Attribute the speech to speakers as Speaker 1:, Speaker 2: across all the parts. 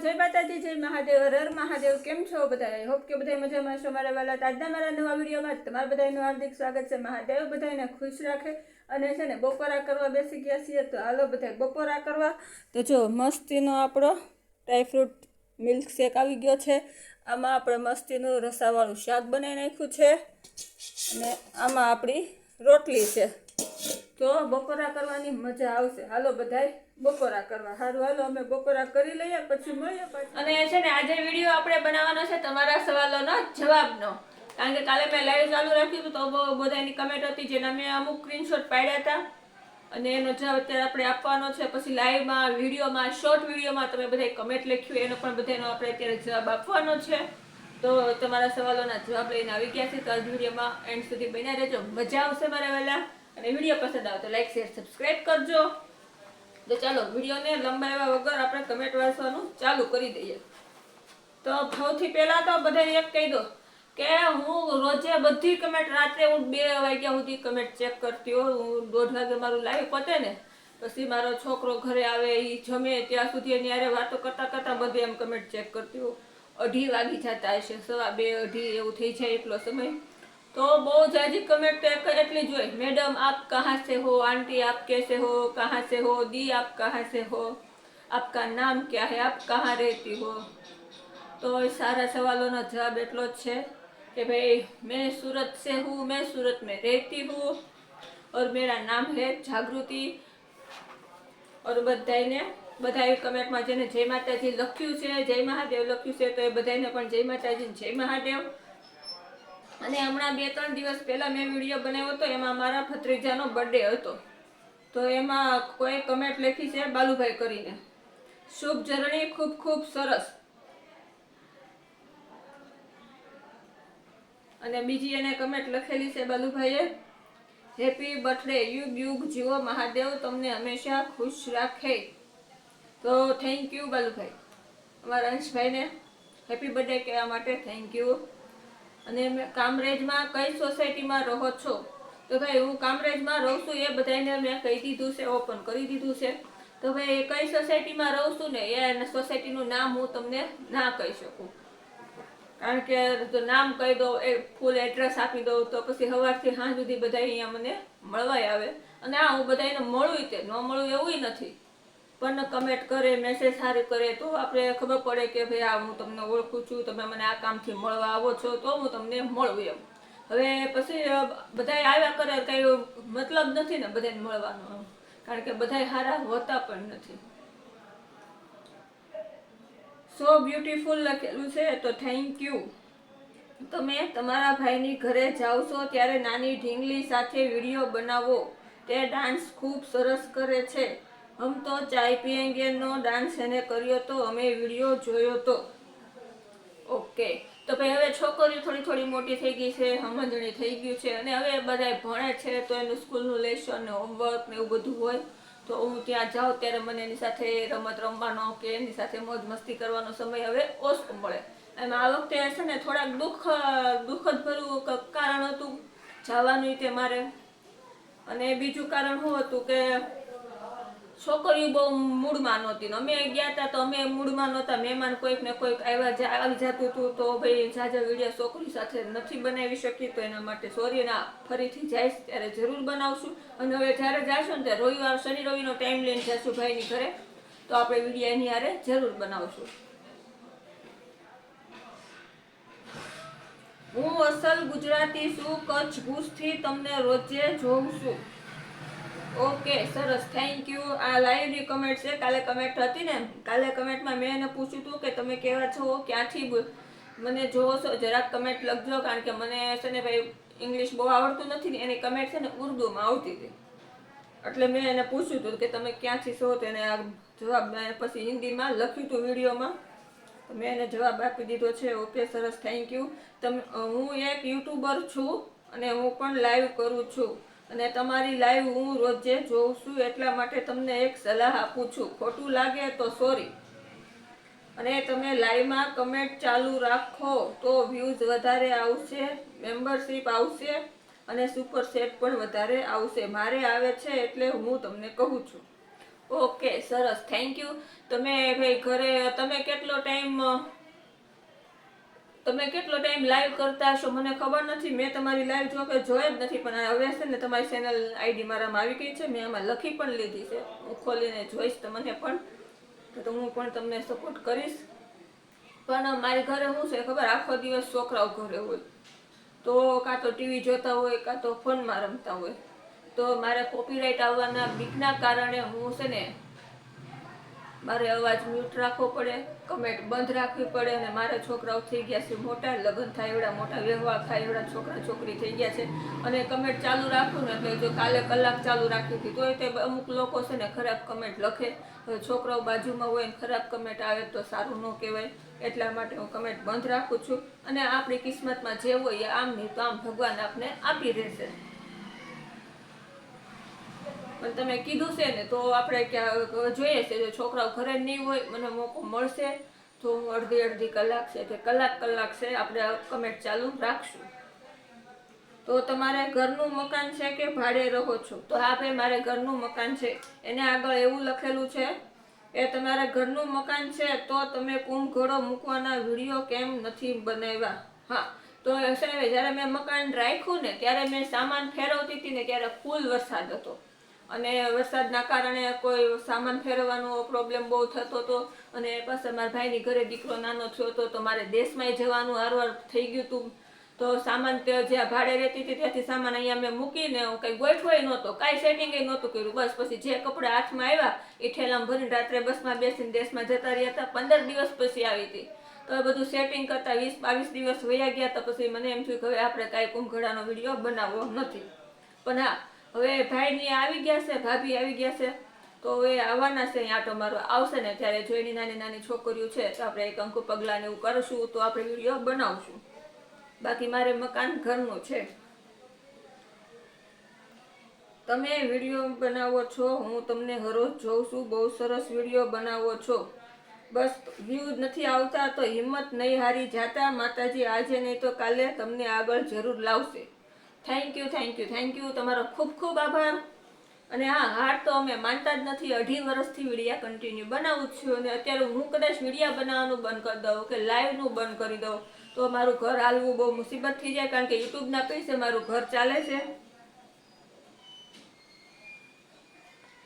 Speaker 1: जय माताजी जय महादेव हर महादेव केम छो बधाई होप के बधाई मजामां छो मारा वाला આજના મારા નવા વિડીયોમાં તમારા બધાનું હાર્દિક સ્વાગત છે। મહાદેવ બધાને ખુશ રાખે અને છે ને બપોરા કરવા બેસી ગયા છીએ તો હાલો બધા બપોરા કરવા। તો જો મસ્તીનો આપણો ડ્રાય ફ્રૂટ મિલ્ક શેક આવી ગયો છે। આમાં આપણે મસ્તીનું રસાવાળું શાક બનાવી નાખ્યું છે અને આમાં આપણી રોટલી છે। તો બપોરા કરવાની મજા આવશે। હાલો બધાય બપોરા કરવા। સારું હાલો અમે બપોરા કરી લઈએ પછી મળીએ પાછા। અને છે ને આજે વિડીયો આપણે બનાવવાનો છે તમારા સવાલોનો જવાબનો, કારણ કે કાલે મેં લાઈવ ચાલુ રાખ્યું તો બધાની કમેન્ટ હતી જેના મેં અમુક સ્ક્રીનશોટ પાડ્યા હતા અને એનો જવાબ અત્યારે આપણે આપવાનો છે। પછી લાઈવમાં વિડીયોમાં શોર્ટ વિડીયોમાં તમે બધાએ કમેન્ટ લખ્યું એનો પણ બધાનો આપણે અત્યારે જવાબ આપવાનો છે। તો તમારા સવાલોના જવાબ લઈને આવી ગયા છે। તો આ વિડીયોમાં એન્ડ સુધી બન્યા રહેજો, મજા આવશે મારા વહેલા। અને વિડીયો પસંદ આવે તો લાઈક શેર સબસ્ક્રાઈબ કરજો। તો ચાલો વિડીયોને લંબાવ્યા વગર આપણે કમેન્ટ વાંચવાનું ચાલુ કરી દઈએ। તો સૌથી પહેલા તો બધાને એક કહી દો કે હું રોજે બધી કમેન્ટ રાત્રે હું 2 વાગ્યા સુધી કમેન્ટ ચેક કરતી હોઉં। હું 1:30 વાગે મારું લાઈવ પતે ને પછી મારો છોકરો ઘરે આવે એ જમે ત્યાં સુધી એની હારે વાતો કરતા કરતા બધે એમ કમેન્ટ ચેક કરતી હોઉં। 2:30 વાગી જતા હશે, 2:15 2:30 એવું થઈ જાય એટલો સમય। तो बहुत ज़्यादा कमेंट एटली जो है, मैडम आप कहाँ से हो, आंटी आप कैसे हो, कहाँ से हो, दी आप कहाँ से हो, आपका नाम क्या है, आप कहाँ रहती हो। तो सारा सवालों का जवाब एटलो ज छे कि भाई मैं सूरत से हूँ, मैं सूरत में रहती हूँ और मेरा नाम है जागृति। और बधाई कमेंट में जेने जय माताजी लख्યું છે, जय महादेव लख्યું છે, तो એ બધાને પણ જય માતાજી જય મહાદેવ। અને હમણાં 2-3 દિવસ પહેલા મેં વિડીયો બનાવ્યો હતો, એમાં મારા ભત્રીજાનો બર્થડે હતો। તો એમાં કોઈ કમેન્ટ લખી છે બાલુભાઈ કરીને, શુભ જર્ની ખૂબ ખૂબ સરસ। અને બીજી એને કમેન્ટ લખેલી છે બાલુભાઈએ, હેપી બર્થડે, યુગ યુગ જીવો, મહાદેવ તમને હંમેશા ખુશ રાખે। તો થેન્ક યુ બાલુભાઈ, અમારા અંશભાઈને હેપી બર્થડે કહેવા માટે થેન્ક યુ। અને કામરેજમાં કઈ સોસાયટીમાં રહો છો? તો ભાઈ હું કામરેજમાં રહું છું એ બધાને મેં કહી દીધું છે, ઓપન કરી દીધું છે। તો ભાઈ કઈ સોસાયટીમાં રહું છું ને એ સોસાયટીનું નામ હું તમને ના કહી શકું, કારણ કે જો નામ કહી દઉં એ ફૂલ એડ્રેસ આપી દઉં તો પછી સવારથી સાંજ સુધી બધા અહીંયા મને મળવાય આવે। અને હા હું બધાને મળું તે ન મળું એવું નથી, પણ કમેન્ટ કરે મેસેજ સારી કરે તો આપણે ખબર પડે કે ભાઈ આ હું તમને ઓળખું છું, તમે મને આ કામથી મળવા આવો છો તો હું તમને મળું એમ। હવે પછી બધા આવ્યા કરે કઈ મતલબ નથી ને બધાને મળવાનો, કારણ કે બધા સારા હોતા પણ નથી। સો બ્યુટીફુલ લખેલું છે, તો થેન્ક યુ। તમે તમારા ભાઈની ઘરે જાઓ છો ત્યારે નાની ઢીંગલી સાથે વિડીયો બનાવો, તે ડાન્સ ખૂબ સરસ કરે છે। हम तो चाय पियेंगे नो डांस એને કર્યો તો અમે વિડીયો જોયો તો। ઓકે, તો ભાઈ હવે છોકરીઓ થોડી થોડી મોટી થઈ ગઈ છે, સમજણી થઈ ગયું છે અને હવે બધા ભણે છે તો એનું સ્કૂલનું લેશન ને હોમવર્ક ને એવું બધું હોય તો હું ત્યાં જાઉં ત્યારે મને એની સાથે રમત રમવાનો કે એની સાથે મોજ મસ્તી કરવાનો સમય હવે ઓછો મળે। એમાં આ વખતે છે ને થોડાક દુઃખદ ભર્યું કારણ હતું જવાનું તે મારે। અને બીજું કારણ શું હતું કે છોકરીઓ બહુ મૂડમાં નહોતી, અમે ગયા હતા તો અમે મૂડમાં નહોતા, મહેમાન કોઈક ને કોઈક આવી જતું હતું તો ભાઈ ઝાઝા વિડીયો છોકરી સાથે નથી બનાવી શકી, તો એના માટે સોરી। ના ફરીથી જઈશ ત્યારે જરૂર બનાવશું। અને હવે જ્યારે જઈશું ને ત્યારે રવિવાર શનિ રવિનો ટાઈમ લઈને જઈશું ભાઈની ઘરે, તો આપણે વિડીયો એની હારે જરૂર બનાવશું। હું અસલ ગુજરાતી છું, કચ્છ ભુજથી તમને રોજે જોઉં છું। ઓકે સરસ, થેન્ક યુ। આ લાઈવની કમેન્ટ છે, કાલે કમેન્ટ હતી ને, કાલે કમેન્ટમાં મેં એને પૂછ્યું હતું કે તમે કેવા છો, ક્યાંથી મને જોવો છો, જરાક કમેન્ટ લખજો, કારણ કે મને છે ને ભાઈ ઇંગ્લિશ બહુ આવડતું નથી ને, એની કમેન્ટ છે ને ઉર્દુમાં આવતી હતી, એટલે મેં એને પૂછ્યું હતું કે તમે ક્યાંથી છો, તો એને આ જવાબ પછી હિન્દીમાં લખ્યું હતું વિડીયોમાં, તો મેં એને જવાબ આપી દીધો છે। ઓકે સરસ, થેન્ક યુ। હું એક યુટ્યુબર છું અને હું પણ લાઈવ કરું છું અને તમારી લાઈવ હું રોજે જોઉં છું, એટલા માટે તમને એક સલાહ આપું છું, ખોટું લાગે તો સોરી। અને તમે લાઈવમાં કમેન્ટ ચાલુ રાખો તો વ્યૂઝ વધારે આવશે, મેમ્બરશિપ આવશે અને સુપર સેટ પણ વધારે આવશે। મારે આવે છે એટલે હું તમને કહું છું। ઓકે, સરસ, થેન્ક યુ. તમે ભાઈ ઘરે તમે કેટલો ટાઈમ લાઈવ કરતા હશો મને ખબર નથી. મેં તમારી લાઈવ જો કે જોઈ જ નથી, પણ હવે છે ને તમારી ચેનલ આઈડી મારામાં આવી ગઈ છે. મેં આમાં લખી પણ લીધી છે. હું ખોલીને જોઈશ તમને પણ, તો હું પણ તમને સપોર્ટ કરીશ. પણ મારી ઘરે શું છે ખબર, આખો દિવસ છોકરાઓ ઘરે હોય, તો કાં તો ટીવી જોતા હોય, કાં તો ફોનમાં રમતા હોય. તો મારે કોપીરાઇટ આવવાના બીકના કારણે હું છે ને મારે અવાજ મ્યુટ રાખવો પડે, કમેન્ટ બંધ રાખવી પડે. અને મારા છોકરાઓ થઈ ગયા છે મોટા, લગ્ન થાય એવડા મોટા, વ્યવહાર થાય એવડા છોકરા છોકરી થઈ ગયા છે. અને કમેન્ટ ચાલુ રાખું ને એટલે જો કાલે કલાક ચાલુ રાખી હતી તોય તે અમુક લોકો છે ને ખરાબ કમેન્ટ લખે. છોકરાઓ બાજુમાં હોય ને ખરાબ કમેન્ટ આવે તો સારું ન કહેવાય. એટલા માટે હું કમેન્ટ બંધ રાખું છું. અને આપણી કિસ્મતમાં જે હોય એ આમ નહીં તો આમ ભગવાન આપને આપી રહેશે. પણ તમે કીધું છે ને તો આપણે જોઈએ છે, જો છોકરાઓ ઘરે નહીં હોય, મને મોકો મળશે તો હું અડધી કલાક છે કે કલાક છે આપણે કમેન્ટ ચાલુ રાખશું. તો તમારે ઘરનું મકાન છે કે ભાડે રહો છો? તો હા ભાઈ, મારે ઘરનું મકાન છે. એને આગળ એવું લખેલું છે એ તમારા ઘરનું મકાન છે તો તમે કુંભઘડો મૂકવાના વિડીયો કેમ નથી બનાવ્યા? હા, તો છે ને જ્યારે મેં મકાન રાખ્યું ને ત્યારે મેં સામાન ફેરવતી હતી ને ત્યારે ફૂલ વરસાદ હતો. અને વરસાદના કારણે કોઈ સામાન ફેરવવાનો પ્રોબ્લેમ બહુ થતો હતો. અને પાછા મારા ભાઈની ઘરે દીકરો નાનો થયો હતો તો મારે દેશમાંય જવાનું હારવાર થઈ ગયું હતું. તો સામાન જ્યાં ભાડે રહેતી હતી ત્યાંથી સામાન અહીંયા મેં મૂકીને કંઈ ગોઠવાય નહોતો, કાંઈ સેટિંગ નહોતું કર્યું. બસ પછી જે કપડાં હાથમાં આવ્યા એ ઠેલામાં ભરીને રાત્રે બસમાં બેસીને દેશમાં જતા રહ્યા હતા. 15 દિવસ પછી આવી હતી. તો એ બધું સેટિંગ કરતા 20-22 દિવસ વયા ગયા. તો પછી મને એમ થયું કે હવે આપણે કાંઈ કુંભઘડાનો વિડીયો બનાવવો નથી. પણ હા, હવે ભાઈની આવી ગયા છે, ભાભી આવી ગયા છે, તો એ આવવાના છે. આંટો મારવા આવશે ને ત્યારે જો એની નાની નાની છોકરીઓ છે તો આપણે એક અંકુ પગલાને એવું કરશું તો આપણે વિડીયો બનાવશું. બાકી મારે મકાન ઘરનું છે. તમે વિડીયો બનાવો છો, હું તમને હરોજ જોઉં છું, બહુ સરસ વિડીયો બનાવો છો. બસ વ્યૂ નથી આવતા તો હિંમત નહીં હારી જાતા. માતાજી આજે નહીં તો કાલે તમને આગળ જરૂર લાવશે. Thank you. તમારો ખૂબ ખૂબ આભાર. અને હા, હાર તો અમે માનતા જ નથી. 2.5 વર્ષથી વિડીયા કન્ટિન્યુ બનાવું છું. અને અત્યારે હું કદાચ વિડીયા બનાવવાનું બંધ કરી દઉં કે લાઈવનું બંધ કરી દઉં તો મારું ઘર હાલવું બહુ મુસીબત થઈ જાય. કારણ કે યુટ્યુબના પૈસે મારું ઘર ચાલે છે.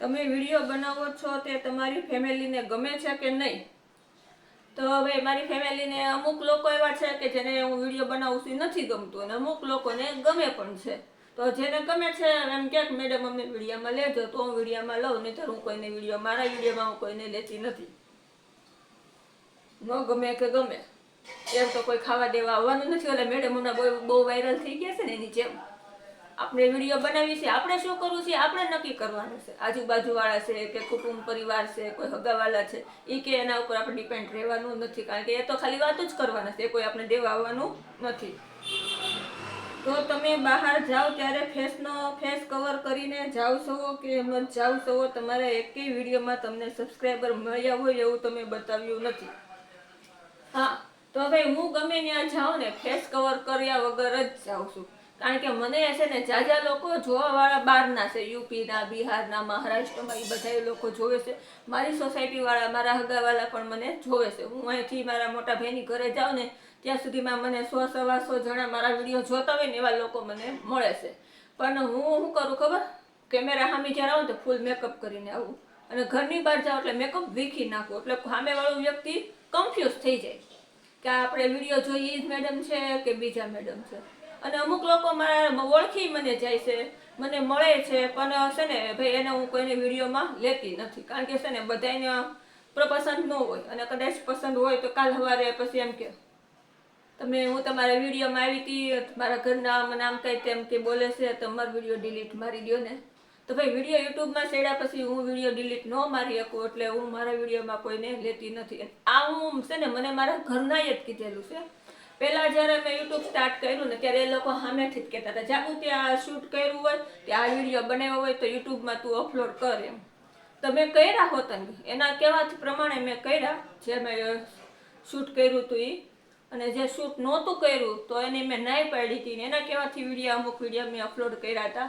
Speaker 1: તમે વિડીયો બનાવો છો તે તમારી ફેમિલીને ગમે છે કે નહીં? તો હવે મારી ફેમિલીને અમુક લોકો એવા છે કે જેને હું વિડીયો બનાવું છું નથી ગમતું, અને અમુક લોકોને ગમે પણ છે. તો જેને ગમે છે એમ કે મેડમ અમને વિડીયોમાં લેજો, તો હું વિડીયોમાં લઉં. નહીં તો હું કોઈને મારા વિડીયોમાં હું કોઈને લેતી નથી. ન ગમે કે ગમે એમ તો કોઈ ખાવા દેવા આવવાનું નથી. એટલે મેડમ હમણાં બહુ વાયરલ થઈ ગયા છે ને એની જેમ આપણે વિડીયો બનાવી છે. આપણે શું કરવું છે આપણે નક્કી કરવાનું છે. આજુબાજુવાળા છે કે કુટુંબ પરિવાર છે, કોઈ હગાવાલા છે, એ કે એના ઉપર આપણે ડિપેન્ડ રહેવાનું નથી. કારણ કે એ તો ખાલી વાત જ કરવાના છે, કોઈ આપણે દેવા આવવાનું નથી. તો તમે બહાર જાઓ ત્યારે ફેસ કવર કરીને જાઓ છો કે એમ જ જાઓ છો? તમારા એકેય વિડીયોમાં તમને સબસ્ક્રાઈબર મળ્યા હોય એવું તમે બતાવ્યું નથી. હા, તો ભાઈ હું ગમે ત્યાં જાઉં ને ફેસ કવર કર્યા વગર જ જાઉં છું. કારણ કે મને છે ને જાજા લોકો જોવાવાળા બહારના છે, યુપીના, બિહારના, મહારાષ્ટ્રમાં, એ બધા લોકો જોવે છે. મારી સોસાયટીવાળા, મારા હગાવાળા પણ મને જોવે છે. હું અહીંથી મારા મોટા ભાઈની ઘરે જાઉં ને ત્યાં સુધીમાં મને 100-125 જણા મારા વિડીયો જોતા હોય ને એવા લોકો મને મળે છે. પણ હું શું કરું ખબર? કેમેરા સામે જ્યારે આવું તો ફૂલ મેકઅપ કરીને આવું, અને ઘરની બહાર જાઉં એટલે મેકઅપ વીખી નાખું. એટલે સામેવાળો વ્યક્તિ કન્ફ્યુઝ થઈ જાય કે આપણે વિડીયો જોઈએ એ જ મેડમ છે કે બીજા મેડમ છે. અને અમુક લોકો મારા ઓળખી મને જાય છે, મને મળે છે, પણ છે ને ભાઈ એને હું કોઈને વિડીયોમાં લેતી નથી. કારણ કે છે ને બધાને પસંદ ન હોય, અને કદાચ પસંદ હોય તો કાલ સવારે પછી એમ કે હું તમારા વિડીયોમાં આવી હતી, મારા ઘરના મને આમ કંઈ તેમ કે બોલે છે, તમારો વિડીયો ડિલીટ મારી દો ને. તો ભાઈ વિડીયો યુટ્યુબમાં ચડ્યા પછી હું વિડીયો ડિલીટ ન મારી શકું, એટલે હું મારા વિડીયોમાં કોઈને લેતી નથી. આ હું છે ને મને મારા ઘરનાએ જ કીધેલું છે. પહેલાં જ્યારે મેં યુટ્યુબ સ્ટાર્ટ કર્યું ને ત્યારે એ લોકો સામેથી જ કહેતા હતા, જાગું ત્યાં શૂટ કર્યું હોય, ત્યાં આ વિડીયો બનાવ્યો હોય તો યુટ્યુબમાં તું અપલોડ કર એમ. તો મેં કર્યા હોતા એના કહેવાથી પ્રમાણે મેં કર્યા, જે મેં શૂટ કર્યું હતું એ. અને જે શૂટ નહોતું કર્યું તો એની મેં નાઈ પાડી હતી. એના કહેવાથી અમુક વિડીયો મેં અપલોડ કર્યા હતા.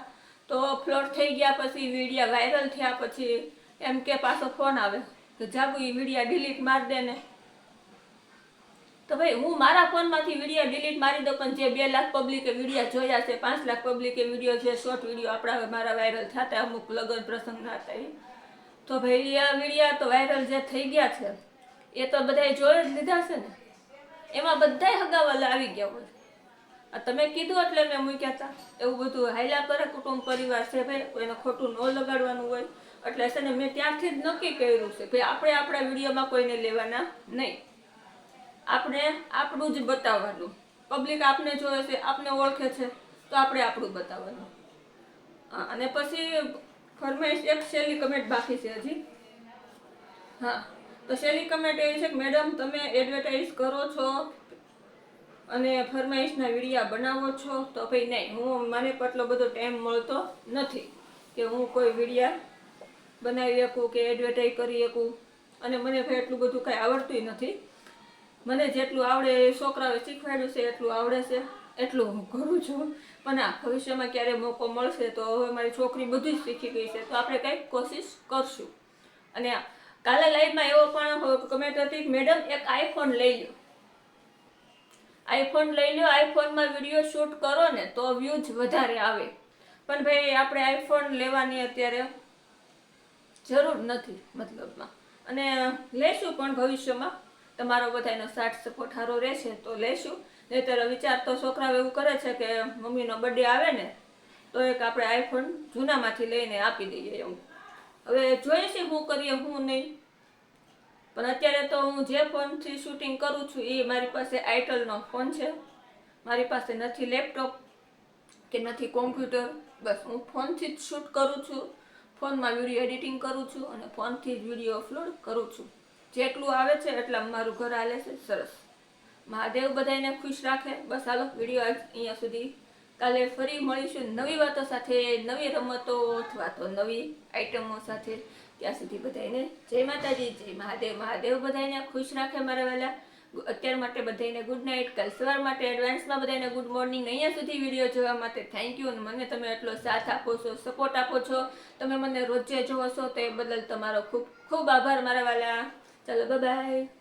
Speaker 1: તો અપલોડ થઈ ગયા પછી વિડીયો વાયરલ થયા પછી એમ કે પાછો ફોન આવે કે જાગુ એ વિડીયા ડિલીટ મારી દે ને. તો ભાઈ હું મારા ફોનમાંથી વિડીયો ડિલીટ મારી દઉં, પણ જે 2 લાખ પબ્લિકે વિડીયો જોયા છે, 5 લાખ પબ્લિકે વિડીયો છે, શોર્ટ વિડીયો આપણા મારા વાયરલ થતા અમુક લગ્ન પ્રસંગ હતા, તો ભાઈ આ વિડીયા તો વાયરલ જે થઈ ગયા છે એ તો બધાએ જોઈ જ લીધા છે ને. એમાં બધાય હગાવાલા આવી ગયા હોય. આ તમે કીધું એટલે મેં મૂક્યા હતા. એવું બધું હાલ્યા કરે, કુટુંબ પરિવાર છે ભાઈ, કોઈને ખોટું ન લગાડવાનું હોય. એટલે છે ને મેં ત્યારથી જ નક્કી કર્યું છે ભાઈ આપણે આપણા વિડીયોમાં કોઈને લેવાના નહીં. આપણે આપણું જ બતાવવાનું. પબ્લિક આપને જોવે છે, આપને ઓળખે છે, તો આપણે આપણું બતાવવાનું. અને પછી ફરમાઈશ એક છેલ્લી કમેન્ટ બાકી છે હજી. હા, તો છેલ્લી કમેન્ટ એવી છે કે મેડમ તમે એડવર્ટાઇઝ કરો છો અને ફરમાઈશના વિડીયા બનાવો છો, તો ભાઈ નહીં, મને એટલો બધો ટાઈમ મળતો નથી કે હું કોઈ વિડીયા બનાવી શકું કે એડવર્ટાઇઝ કરી શકું. અને મને ભાઈ એટલું બધું કાંઈ આવડતું નથી. મને જેટલું આવડે એ છોકરાઓએ શીખવાડ્યું છે એટલું આવડે છે, એટલું હું કરું છું. પણ આ ભવિષ્યમાં ક્યારે મોકો મળશે તો હવે મારી છોકરી બધું જ શીખી ગઈ છે, તો આપણે કંઈક કોશિશ કરશું. અને કાલે લાઈવમાં એવો પણ કમેન્ટ હતી કે મેડમ એક આઈફોન લઈ લો, આઈફોન લઈ લો, આઈફોનમાં વિડીયો શૂટ કરો ને તો વ્યૂઝ વધારે આવે. પણ ભાઈ આપણે આઈફોન લેવાની અત્યારે જરૂર નથી મતલબમાં, અને લેશું પણ ભવિષ્યમાં. તમારો બધાનો સાથ સપોર્ટ સારો રહેશે તો લેશું. નહીંતર વિચાર તો છોકરાઓ એવું કરે છે કે મમ્મીનો બર્થડે આવે ને તો એક આપણે આઈફોન જૂનામાંથી લઈને આપી દઈએ એમ. હવે જોઈએ છે શું કરીએ શું નહીં. પણ અત્યારે તો હું જે ફોનથી શૂટિંગ કરું છું એ મારી પાસે આઈટલનો ફોન છે. મારી પાસે નથી લેપટોપ કે નથી કોમ્પ્યુટર. બસ હું ફોનથી જ શૂટ કરું છું, ફોનમાં વિડીયો એડિટિંગ કરું છું અને ફોનથી જ વિડીયો અપલોડ કરું છું. જેટલું આવે છે એટલા મારું ઘર હાલે છે. સરસ, મહાદેવ બધાને ખુશ રાખે. બસ હાલો, વિડીયો આજ અહીંયા સુધી. કાલે ફરી મળીશું નવી વાતો સાથે, નવી રમતો અથવા તો નવી આઈટમો સાથે. ત્યાં સુધી બધાને જય માતાજી, જય મહાદેવ. મહાદેવ બધાને ખુશ રાખે મારા વહેલા. અત્યાર માટે બધાને ગુડ નાઇટ. કાલ સવાર માટે એડવાન્સમાં બધાને ગુડ મોર્નિંગ. અહીંયા સુધી વિડીયો જોવા માટે થેન્ક યુ. અને મને તમે એટલો સાથ આપો છો, સપોર્ટ આપો છો, તમે મને રોજે જોવો છો, તો એ બદલ તમારો ખૂબ ખૂબ આભાર મારા વાલા. ચલો, બાય બાય.